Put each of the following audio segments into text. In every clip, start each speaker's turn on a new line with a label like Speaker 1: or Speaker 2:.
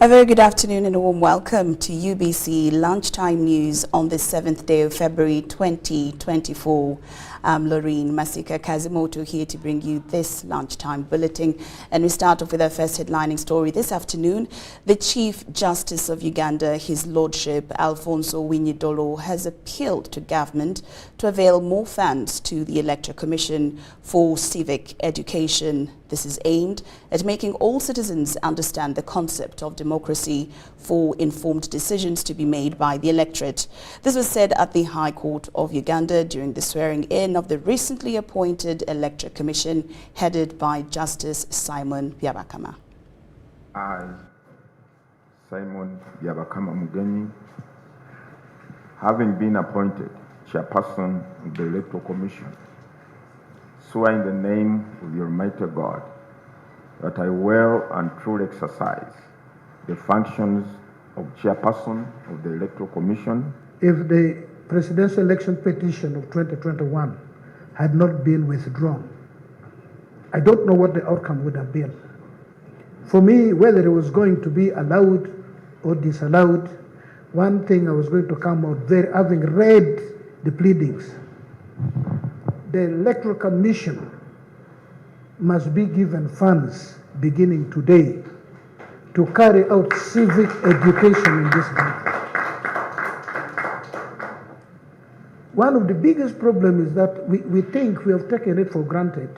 Speaker 1: A very good afternoon and a warm welcome to UBC Lunchtime News on the 7th day of February 2024. I'm Loreen Masika Kazimoto here to bring you this lunchtime bulletin. And we start off with our first headlining story this afternoon. The Chief Justice of Uganda, His Lordship Alfonso Winyidolo, has appealed to government to avail more funds to the Electoral Commission for civic education. This is aimed at making all citizens understand the concept of democracy for informed decisions to be made by the electorate. This was said at the High Court of Uganda during the swearing-in of the recently appointed Electoral Commission headed by Justice Simon Byabakama.
Speaker 2: I, Simon Byabakama Mugenyi, having been appointed Chairperson of the Electoral Commission, swear in the name of the Almighty God that I will and truly exercise the functions of Chairperson of the Electoral Commission.
Speaker 3: If the presidential election petition of 2021 had not been withdrawn, I don't know what the outcome would have been. For me, whether it was going to be allowed or disallowed, one thing I was going to come out there, having read the pleadings, the Electoral Commission must be given funds beginning today to carry out civic education in this country. One of the biggest problems is that we think we have taken it for granted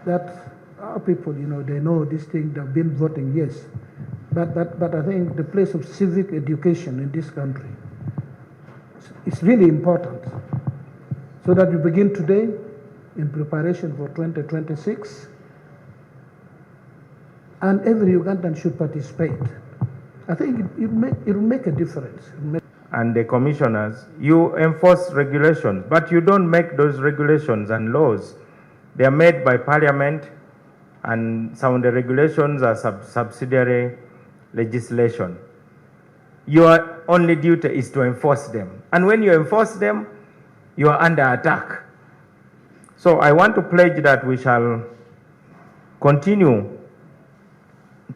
Speaker 3: that our people, they know this thing, they've been voting, yes. But I think the place of civic education in this country is really important. So that we begin today in preparation for 2026, and every Ugandan should participate. I think it will make a difference.
Speaker 4: And the commissioners, you enforce regulations, but you don't make those regulations and laws. They are made by Parliament, and some of the regulations are subsidiary legislation. Your only duty is to enforce them. And when you enforce them, you are under attack. So I want to pledge that we shall continue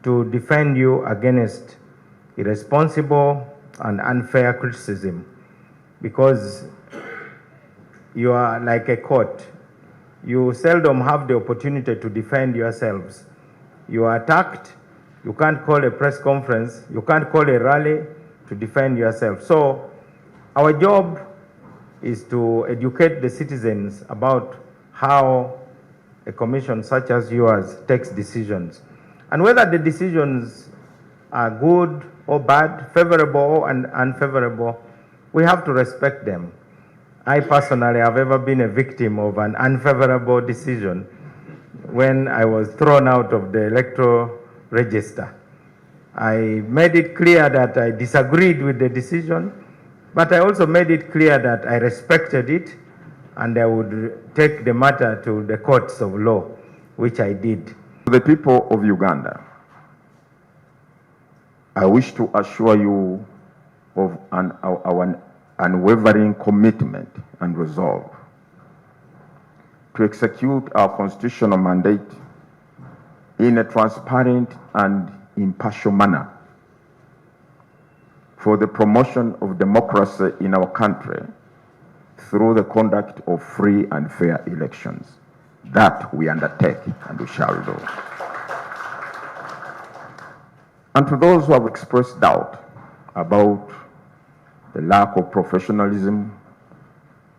Speaker 4: to defend you against irresponsible and unfair criticism, because you are like a court. You seldom have the opportunity to defend yourselves. You are attacked. You can't call a press conference. You can't call a rally to defend yourself. So our job is to educate the citizens about how a commission such as yours takes decisions, and whether the decisions are good or bad, favorable or unfavorable, we have to respect them. I personally have ever been a victim of an unfavorable decision when I was thrown out of the electoral register. I made it clear that I disagreed with the decision, but I also made it clear that I respected it and I would take the matter to the courts of law, which I did.
Speaker 2: To the people of Uganda, I wish to assure you of our unwavering commitment and resolve to execute our constitutional mandate in a transparent and impartial manner for the promotion of democracy in our country through the conduct of free and fair elections. That we undertake and we shall do. And to those who have expressed doubt about the lack of professionalism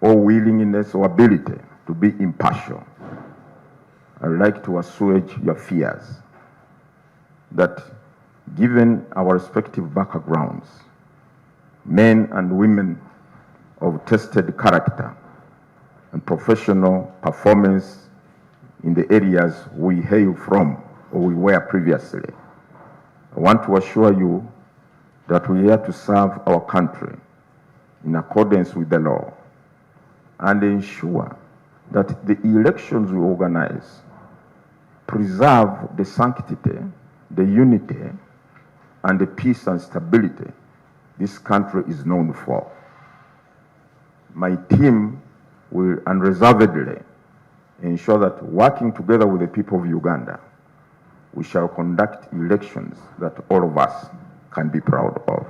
Speaker 2: or willingness or ability to be impartial, I would like to assuage your fears that given our respective backgrounds, men and women of tested character and professional performance in the areas we hail from or we were previously, I want to assure you that we are here to serve our country in accordance with the law and ensure that the elections we organize preserve the sanctity, the unity, and the peace and stability this country is known for. My team will unreservedly ensure that working together with the people of Uganda, we shall conduct elections that all of us can be proud of.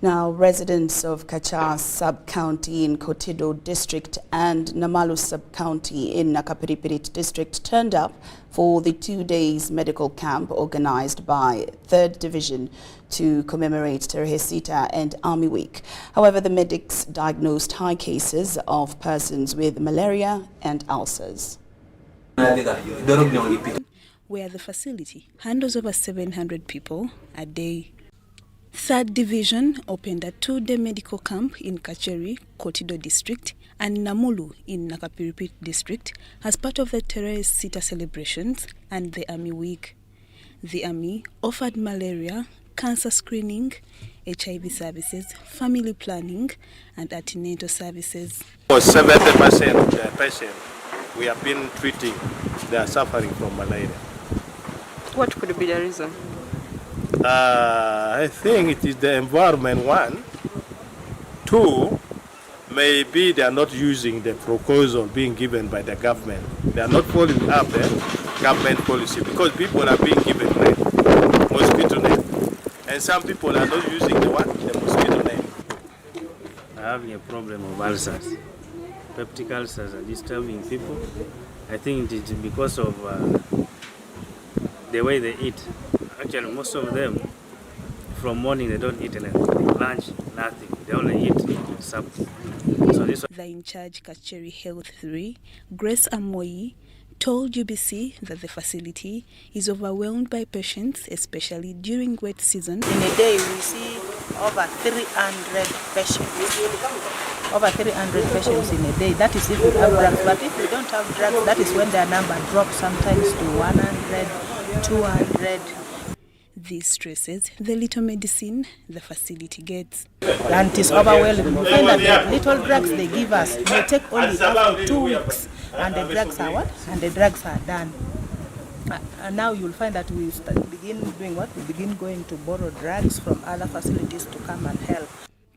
Speaker 1: Now, residents of Kachar sub-county in Kotido district and Namalu sub-county in Nakapiripirit district turned up for the 2 days medical camp organized by 3rd Division to commemorate Terhesita and Army Week. However, the medics diagnosed high cases of persons with malaria and ulcers.
Speaker 5: Where the facility handles over 700 people a day. 3rd Division opened a 2-day medical camp in Kacheri, Kotido district and Namulu in Nakapiripit district as part of the Terhesita celebrations and the Army Week. The Army offered malaria, cancer screening, HIV services, family planning and antenatal services.
Speaker 6: For 70% patients we have been treating, they are suffering from malaria.
Speaker 7: What could be the reason?
Speaker 6: I think it is the environment, one. Two, maybe they are not using the proposal being given by the government. They are not following up the government policy because people are being given mosquito net. And some people are not using the mosquito net.
Speaker 8: I'm having a problem of ulcers. Peptic ulcers are disturbing people. I think it is because of the way they eat. Actually, most of them, from morning they don't eat anything. Lunch, nothing. They only eat something. So this.
Speaker 5: The in-charge Kacheri Health 3, Grace Amoyi, told UBC that the facility is overwhelmed by patients, especially during wet season.
Speaker 9: In a day, we see over 300 patients. Over 300 patients in a day. That is if we have drugs. But if we don't have drugs, that is when their number drops sometimes to 100, 200.
Speaker 5: This stresses the little medicine the facility gets.
Speaker 9: And it is overwhelming. We find that the little drugs they give us may take only up to 2 weeks. And the drugs are what? And the drugs are done. And now you'll find that we begin doing what? We begin going to borrow drugs from other facilities to come and help.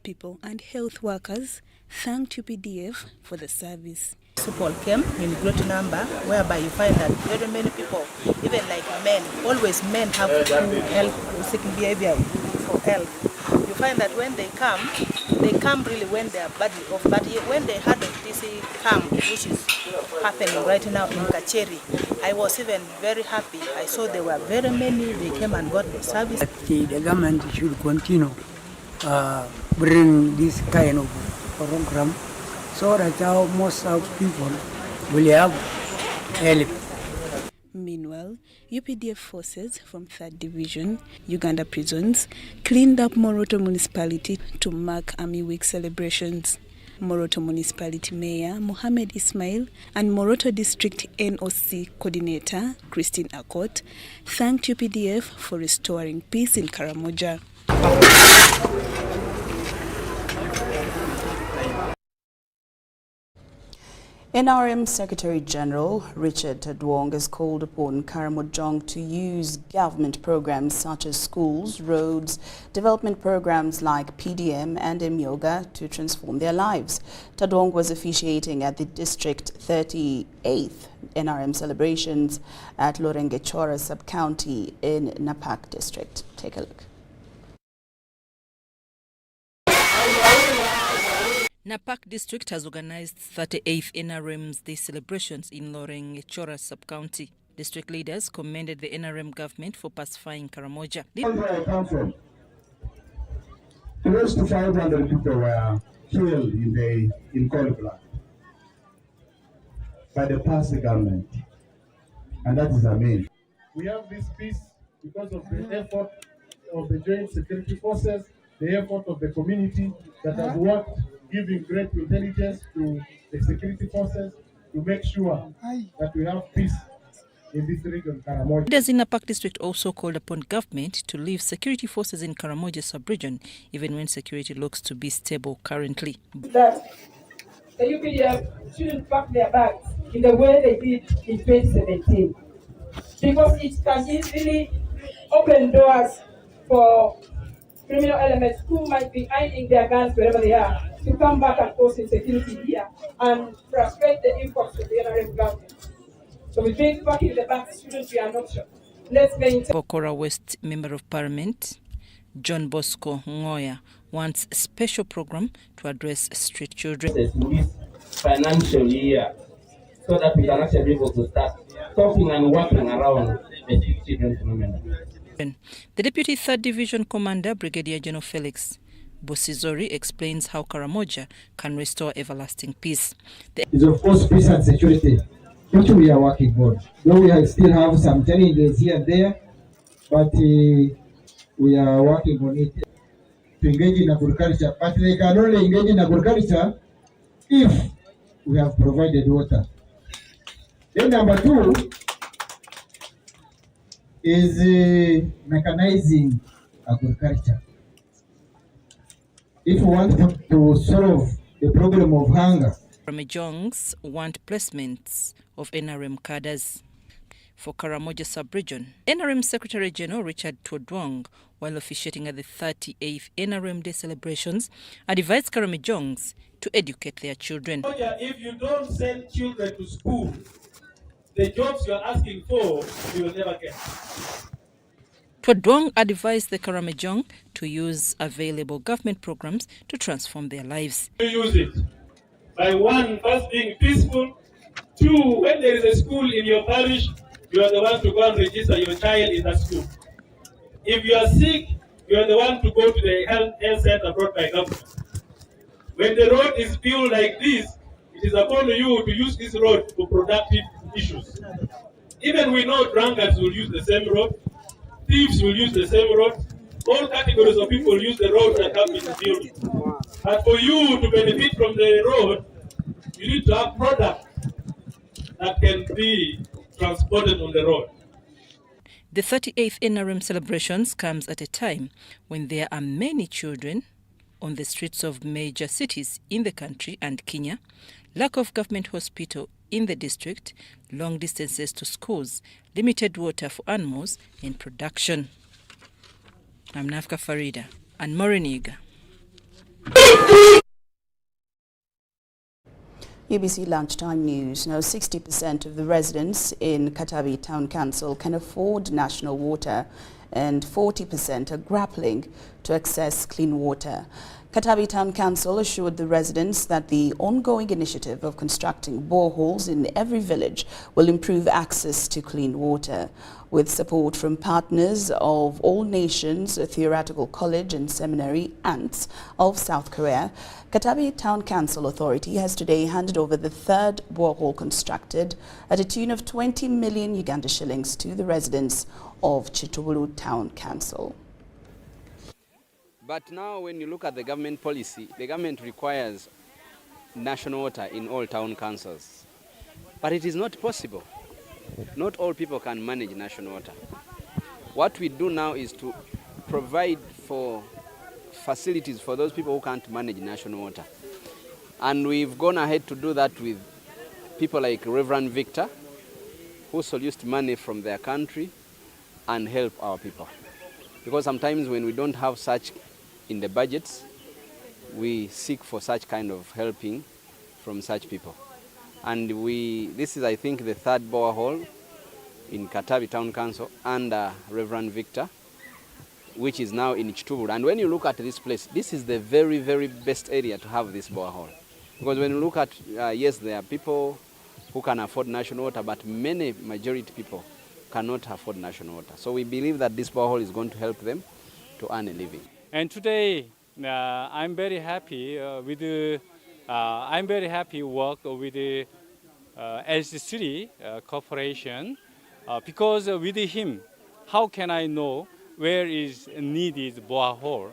Speaker 5: People and health workers thanked UPDF for the service.
Speaker 9: People came in great number, whereby you find that very many people, even like men, always men have help, seeking behavior for help. You find that when they come really when they are badly off. But when they had this camp, which is happening right now in Kacheri, I was even very happy. I saw there were very many, they came and got the service.
Speaker 10: The government should continue bring this kind of program so that most of people will have help.
Speaker 5: Meanwhile, UPDF forces from 3rd Division, Uganda prisons, cleaned up Moroto municipality to mark Army Week celebrations. Moroto Municipality Mayor Mohamed Ismail and Moroto District NOC Coordinator Christine Akot thanked UPDF for restoring peace in Karamoja.
Speaker 1: NRM Secretary General Richard Tadwong has called upon Karamojong to use government programs such as schools, roads, development programs like PDM and M-Yoga to transform their lives. Tadwong was officiating at the District 38th NRM celebrations at Lorengechora Sub-County in Napak District. Take a look.
Speaker 11: Napak District has organized 38th NRM's Day celebrations in Lorengechora Sub-County. District leaders commended the NRM government for pacifying Karamoja.
Speaker 12: Where I come from, close to 500 people were killed in Kolbla by the past government, and that is amazing.
Speaker 13: We have this peace because of the effort of the joint security forces, the effort of the community that has worked, giving great intelligence to the security forces to make sure that we have peace in this region, Karamoja.
Speaker 11: Leaders in Napak District also called upon government to leave security forces in Karamoja sub-region, even when security looks to be stable currently.
Speaker 14: That the UPDF shouldn't pack their bags in the way they did in 2017, because it can easily open doors for criminal elements who might be hiding their guns wherever they are to come back and cause insecurity here and frustrate the efforts of the NRM government. So we think working the banks shouldn't be an option. Let's maintain.
Speaker 11: Bokora West Member of Parliament John Bosco Ngoya wants a special program to address street children.
Speaker 15: In this financial year, so that we can actually be able to start talking and working around the street children phenomenon.
Speaker 11: The Deputy 3rd Division Commander, Brigadier General Felix Bosizori, explains how Karamoja can restore everlasting peace.
Speaker 16: Is of course peace and security, which we are working on. Though we still have some challenges here and there, but we are working on it to engage in agriculture. But they can only engage in agriculture if we have provided water. Then number 2 is mechanizing agriculture. If we want to solve the problem of hunger.
Speaker 11: Karamojongs want placements of NRM cadres for Karamoja sub-region. NRM Secretary General Richard Twodwong, while officiating at the 38th NRM Day celebrations, advised Karamojongs to educate their children.
Speaker 17: If you don't send children to school, the jobs you are asking for, you will never get.
Speaker 11: Twodwong advised the Karamojong to use available government programs to transform their lives.
Speaker 17: You use it by one, first being peaceful. 2, when there is a school in your parish, you are the one to go and register your child in that school. If you are sick, you are the one to go to the health center brought by government. When the road is built like this, it is upon you to use this road for productive issues. Even we know drunkards will use the same road, thieves will use the same road, all categories of people use the road that have been built. But for you to benefit from the road, you need to have products that can be transported on the road.
Speaker 11: The 38th NRM celebrations comes at a time when there are many children on the streets of major cities in the country and Kenya, lack of government hospital in the district, long distances to schools, limited water for animals and production. I'm Nafka Farida and Moriniga.
Speaker 1: UBC Lunchtime News. Now, 60% of the residents in Katavi Town Council can afford national water and 40% are grappling to access clean water. Katavi Town Council assured the residents that the ongoing initiative of constructing boreholes in every village will improve access to clean water. With support from partners of All Nations Theoretical College and Seminary ANTS of South Korea, Katavi Town Council Authority has today handed over the 3rd borehole constructed at a tune of 20 million Uganda shillings to the residents of Chitubulu Town Council.
Speaker 18: But now when you look at the government policy, the government requires national water in all town councils. But it is not possible. Not all people can manage national water. What we do now is to provide for facilities for those people who can't manage national water. And we've gone ahead to do that with people like Reverend Victor, who sourced money from their country and help our people. Because sometimes when we don't have such in the budgets, we seek for such kind of helping from such people. And this is, I think, the 3rd borehole in Katavi Town Council under Reverend Victor, which is now in Chitubulu. And when you look at this place, this is the very, very best area to have this borehole. Because when you look at, yes, there are people who can afford national water, but majority people cannot afford national water. So we believe that this borehole is going to help them to earn a living.
Speaker 19: And today, I'm very happy work with the LC3 Corporation because with him, how can I know where is needed borehole?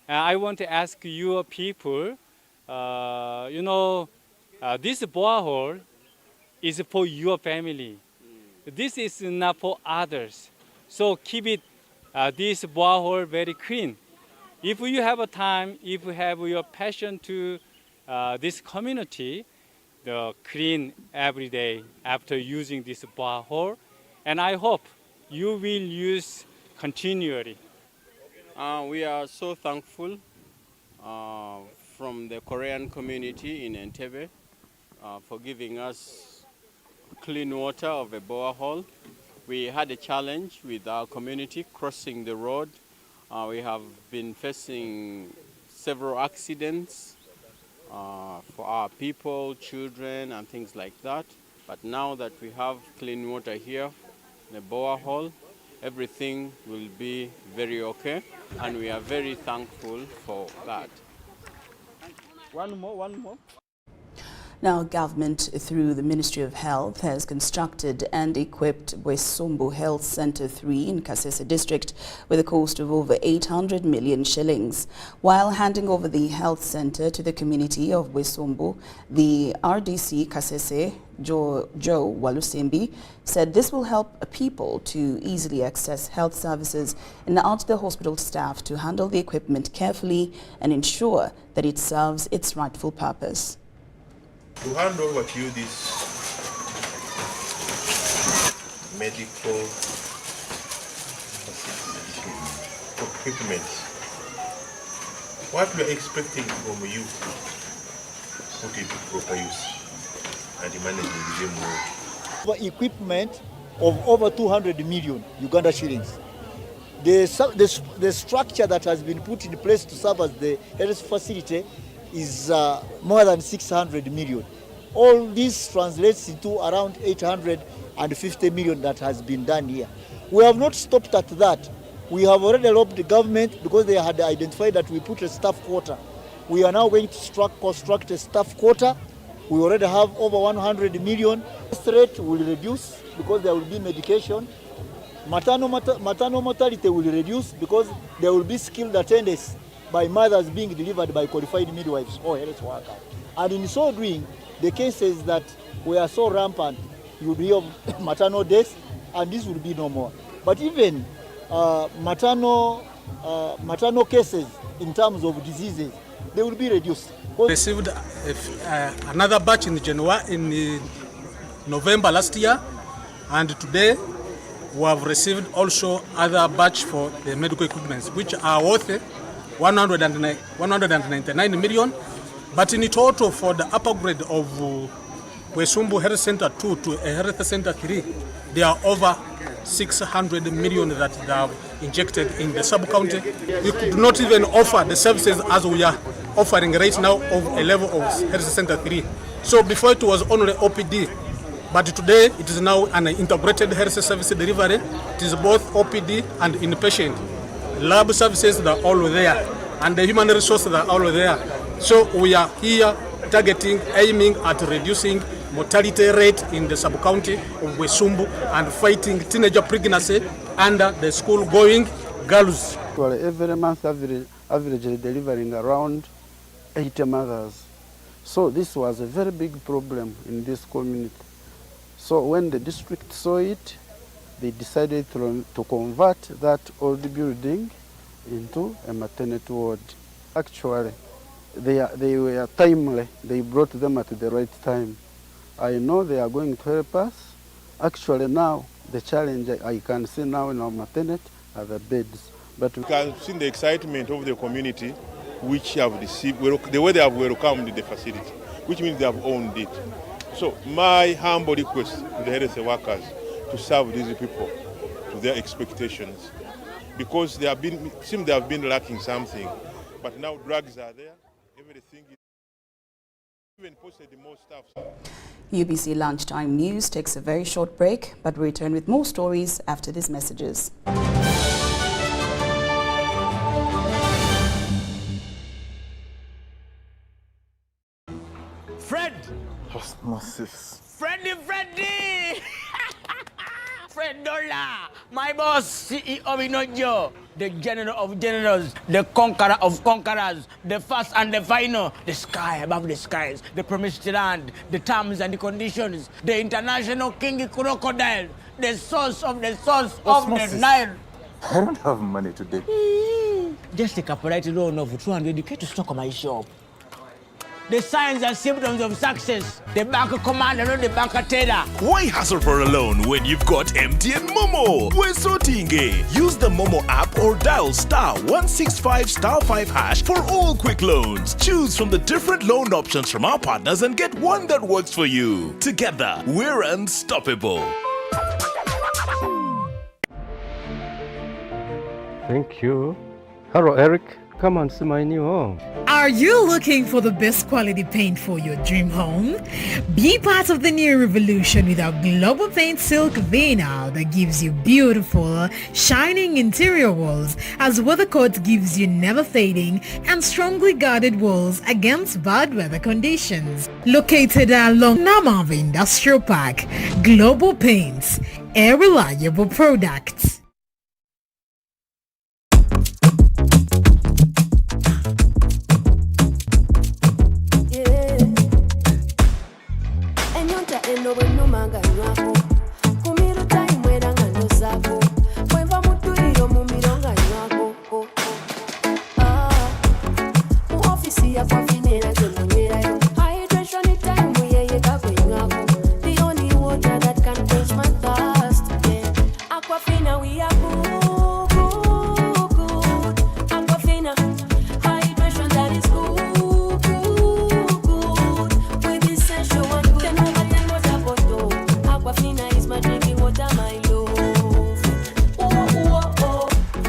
Speaker 19: I want to ask your people, this borehole is for your family. This is not for others. So keep it, this borehole very clean. If you have a time, if you have your passion to this community, the clean every day after using this borehole, and I hope you will use continually.
Speaker 20: We are so thankful from the Korean community in Entebbe for giving us clean water of a borehole. We had a challenge with our community crossing the road. We have been facing several accidents for our people, children, and things like that. But now that we have clean water here, the borehole, everything will be very okay, and we are very thankful for that. One more.
Speaker 1: Now, government, through the Ministry of Health, has constructed and equipped Wesumbu Health Center 3 in Kasese District with a cost of over 800 million shillings. While handing over the health center to the community of Wesumbu, the RDC Kasese, Joe Walusimbi, said this will help people to easily access health services and urged the hospital staff to handle the equipment carefully and ensure that it serves its rightful purpose.
Speaker 21: To hand over to you this medical equipment, what we are expecting from you, put it to proper use and managing the game well.
Speaker 22: Equipment of over 200 million Uganda shillings. The structure that has been put in place to serve as the health facility is more than 600 million. All this translates into around 850 million that has been done here. We have not stopped at that. We have already lobbied the government because they had identified that we put a staff quarter. We are now going to construct a staff quarter. We already have over 100 million. This rate will reduce because there will be medication. Maternal mortality will reduce because there will be skilled attendants by mothers being delivered by qualified midwives or health workers. And in so doing, the cases that were so rampant, you will be of maternal deaths, and this will be no more. But even maternal cases in terms of diseases, they will be reduced.
Speaker 23: We received another batch in November last year, and today we have received also other batch for the medical equipment, which are worth 199 million, but in total for the upper grade of Wesumbu Health Center 2 to a Health Center 3, there are over 600 million that they have injected in the sub-county. We could not even offer the services as we are offering right now of a level of Health Center 3. So before it was only OPD, but today it is now an integrated health service delivery. It is both OPD and inpatient. Lab services that are all there, and the human resources that are all there. So we are here targeting, aiming at reducing mortality rate in the sub-county of Wesumbu and fighting teenager pregnancy under the school-going girls.
Speaker 24: Well, every month averagely delivering around 80 mothers. So this was a very big problem in this community. So when the district saw it, they decided to convert that old building into a maternity ward. Actually, they were timely. They brought them at the right time. I know they are going to help us. Actually now, the challenge I can see now in our maternity are the beds. But we
Speaker 21: can see the excitement of the community which have received, the way they have welcomed the facility, which means they have owned it. So my humble request to the health workers to serve these people to their expectations, because they have been lacking something, but now drugs are there, everything is even posted more stuff.
Speaker 1: UBC Lunchtime News takes a very short break, but we return with more stories after these messages.
Speaker 25: Fred!
Speaker 26: Osmosis.
Speaker 25: Freddy! Fred Dollar, my boss, CEO Inojo, the general of generals, the conqueror of conquerors, the first and the final, the sky above the skies, the promised land, the terms and the conditions, the international king crocodile, the source of the
Speaker 26: Osmosis.
Speaker 25: of the Nile.
Speaker 26: I don't have money today.
Speaker 25: Just take a polite loan of 200k to stock my shop. The signs and symptoms of success. The bank commander, not the bank teller.
Speaker 27: Why hassle for a loan when you've got MTN
Speaker 2: Momo, Wesotinge. Use the Momo app or dial *165*5# for all quick loans. Choose from the different loan options from our partners and get one that works for you. Together, we're unstoppable.
Speaker 3: Thank you. Hello, Eric. Come and see my new home.
Speaker 4: Are you looking for the best quality paint for your dream home? Be part of the new revolution with our Global Paint Silk Vinyl that gives you beautiful, shining interior walls, as WeatherCoat gives you never fading and strongly guarded walls against bad weather conditions. Located along Namav Industrial Park, Global Paints, a reliable product.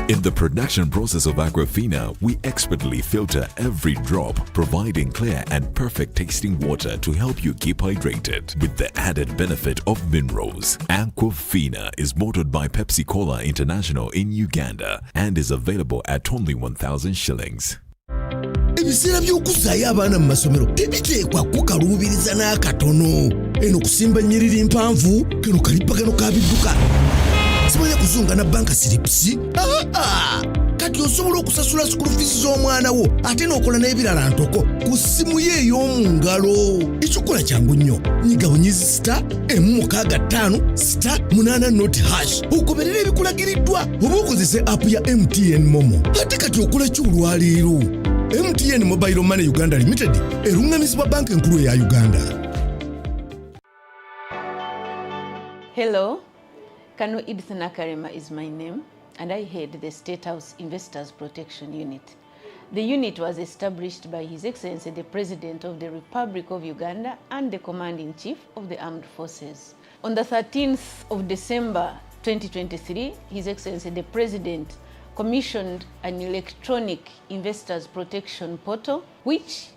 Speaker 6: In the production process of Aquafina, we expertly filter every drop, providing clear and perfect tasting water to help you keep hydrated with the added benefit of minerals. Aquafina is bottled by Pepsi Cola International in Uganda and is available at only 1,000 shillings.
Speaker 7: Ebiseera by'okuzaayo abaana mu masomero tebiteekwa kukaluubiriza n'akatono. Eno kusimba nnyiriri mpanvu, kano kalipagano ka bidduka. Simanyi kuzunga na banka siripsi? Kati osobola okusasula school fees z'omwana wo ate n'okola n'ebirala ntoko ku ssimu ye ey'omu ngalo. Ekikola kyangu nnyo. Nyiga bunyizi *165*8 ogoberera ebikulagiriddwa oba okozese app ya MTN Momo. Ate kati okola ki olwaleero? MTN Mobile Money Uganda Limited erungamizibwa banka enkulu eya Uganda.
Speaker 8: Hello. Kano Edith Nakarema is my name, and I head the State House Investors Protection Unit. The unit was established by His Excellency the President of the Republic of Uganda and the Commander-in-Chief of the Armed Forces. On the 13th of December 2023, His Excellency the President commissioned an electronic investors protection portal, which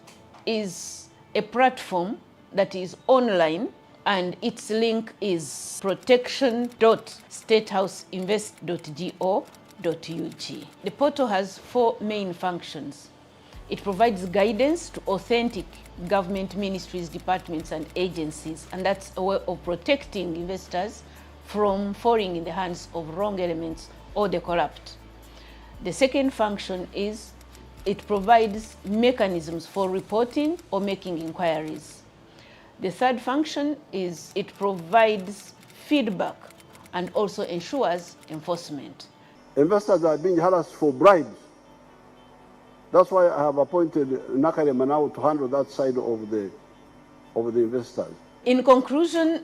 Speaker 8: is a platform that is online, and its link is protection.statehouseinvest.go.ug. The portal has 4 main functions. It provides guidance to authentic government ministries, departments, and agencies, and that's a way of protecting investors from falling in the hands of wrong elements or the corrupt. The second function is it provides mechanisms for reporting or making inquiries. The third function is it provides feedback and also ensures enforcement.
Speaker 24: Investors are being harassed for bribes. That's why I have appointed Nakarema now to handle that side of the investors.
Speaker 8: In conclusion,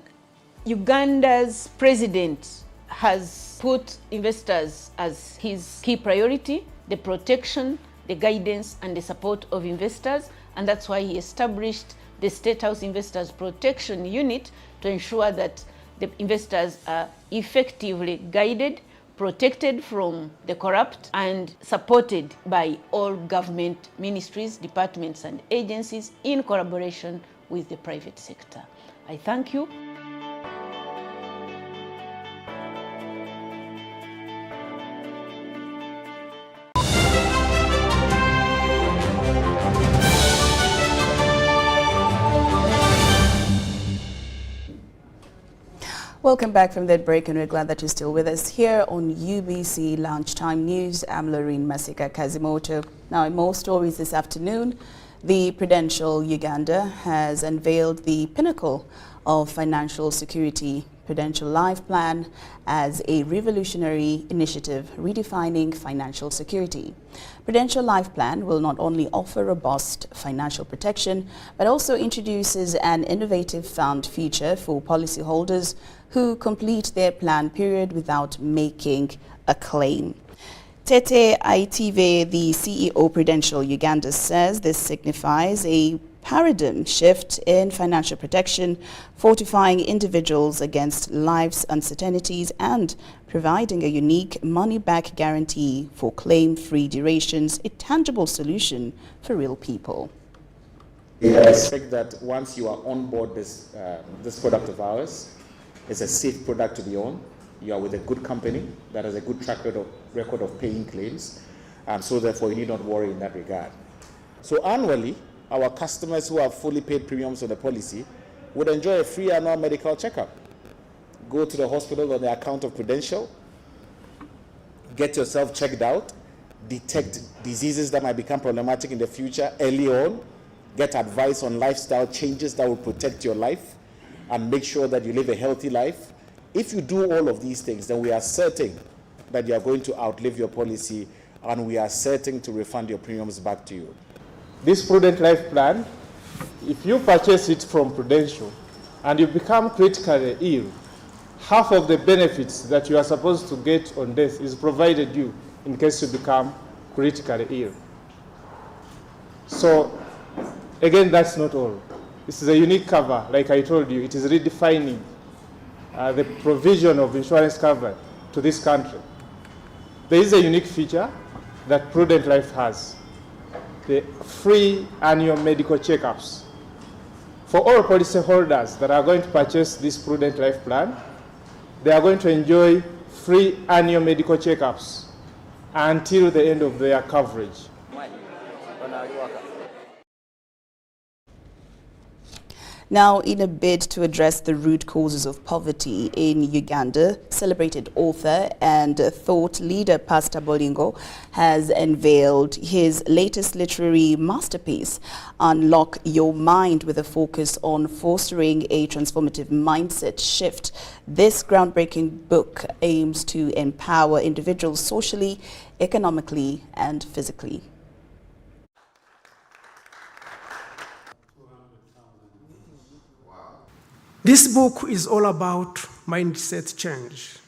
Speaker 8: Uganda's president has put investors as his key priority, the protection, the guidance, and the support of investors, and that's why he established the State House Investors Protection Unit to ensure that the investors are effectively guided, protected from the corrupt, and supported by all government ministries, departments, and agencies in collaboration with the private sector. I thank you.
Speaker 1: Welcome back from that break, and we're glad that you're still with us here on UBC Lunchtime News. I'm Lorraine Masika Kazimoto. Now, in more stories this afternoon, the Prudential Uganda has unveiled the pinnacle of financial security Prudential Life Plan as a revolutionary initiative redefining financial security. Prudential Life Plan will not only offer robust financial protection, but also introduces an innovative fund feature for policyholders who complete their plan period without making a claim. Tete Aitive, the CEO Prudential Uganda, says this signifies a paradigm shift in financial protection, fortifying individuals against life's uncertainties and providing a unique money-back guarantee for claim-free durations, a tangible solution for real people.
Speaker 5: I expect that once you are on board this product of ours, it's a safe product to be on. You are with a good company that has a good track record of paying claims, and so therefore you need not worry in that regard. So annually, our customers who have fully paid premiums on the policy would enjoy a free annual medical checkup. Go to the hospital on the account of Prudential, get yourself checked out, detect diseases that might become problematic in the future early on, get advice on lifestyle changes that will protect your life and make sure that you live a healthy life. If you do all of these things, then we are certain that you are going to outlive your policy, and we are certain to refund your premiums back to you.
Speaker 9: This Prudent Life Plan, if you purchase it from Prudential and you become critically ill, half of the benefits that you are supposed to get on death is provided you in case you become critically ill. So, again, that's not all. This is a unique cover, like I told you. It is redefining the provision of insurance cover to this country. There is a unique feature that Prudent Life has: the free annual medical checkups. For all policyholders that are going to purchase this Prudent Life Plan, they are going to enjoy free annual medical checkups until the end of their coverage.
Speaker 1: Now, in a bid to address the root causes of poverty in Uganda, celebrated author and thought leader Pastor Bolingo has unveiled his latest literary masterpiece, Unlock Your Mind, with a focus on fostering a transformative mindset shift. This groundbreaking book aims to empower individuals socially, economically, and physically.
Speaker 23: This book is all about mindset change.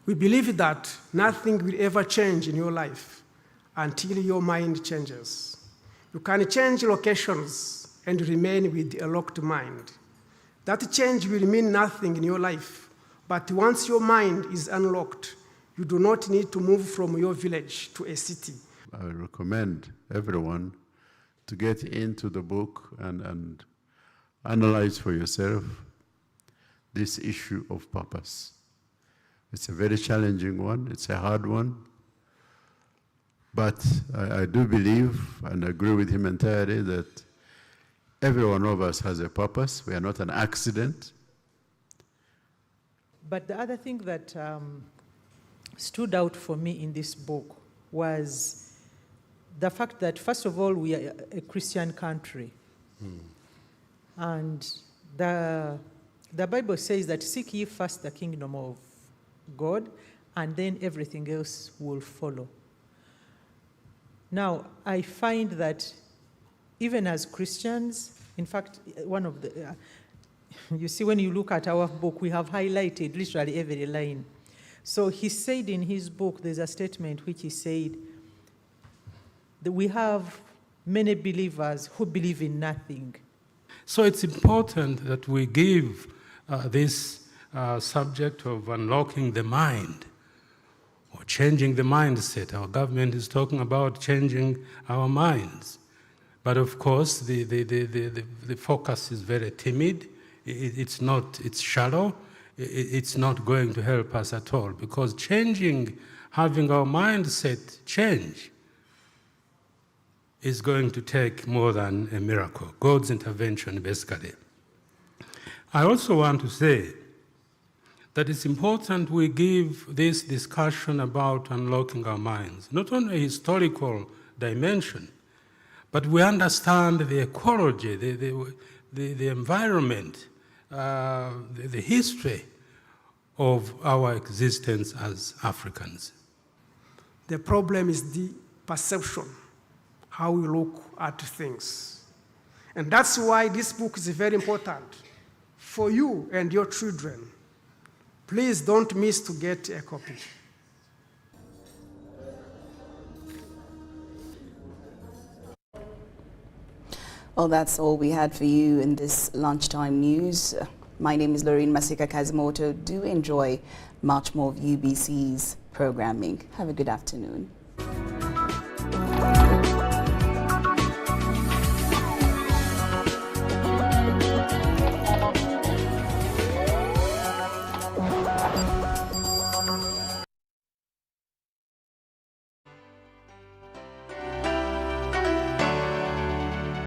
Speaker 23: We believe that nothing will ever change in your life until your mind changes. You can change locations and remain with a locked mind. That change will mean nothing in your life, but once your mind is unlocked, you do not need to move from your village to a city.
Speaker 10: I recommend everyone to get into the book and analyze for yourself this issue of purpose. It's a very challenging one, it's a hard one, but I do believe and agree with him entirely that every one of us has a purpose. We are not an accident.
Speaker 12: But the other thing that stood out for me in this book was the fact that, first of all, we are a Christian country. And the Bible says that seek ye first the kingdom of God, and then everything else will follow. Now, I find that even as Christians, in fact, one of the, you see, when you look at our book, we have highlighted literally every line. So he said in his book, there's a statement which he said that we have many believers who believe in nothing.
Speaker 13: So it's important that we give this subject of unlocking the mind or changing the mindset. Our government is talking about changing our minds. But of course, the focus is very timid. It's shallow. It's not going to help us at all, because having our mindset change is going to take more than a miracle, God's intervention, basically. I also want to say that it's important we give this discussion about unlocking our minds, not only a historical dimension, but we understand the ecology, the environment, the history of our existence as Africans.
Speaker 11: The problem is the perception, how we look at things. And that's why this book is very important for you and your children. Please don't miss to get a copy.
Speaker 1: Well, that's all we had for you in this lunchtime news. My name is Lorraine Masika Kazimoto. Do enjoy much more of UBC's programming. Have a good afternoon.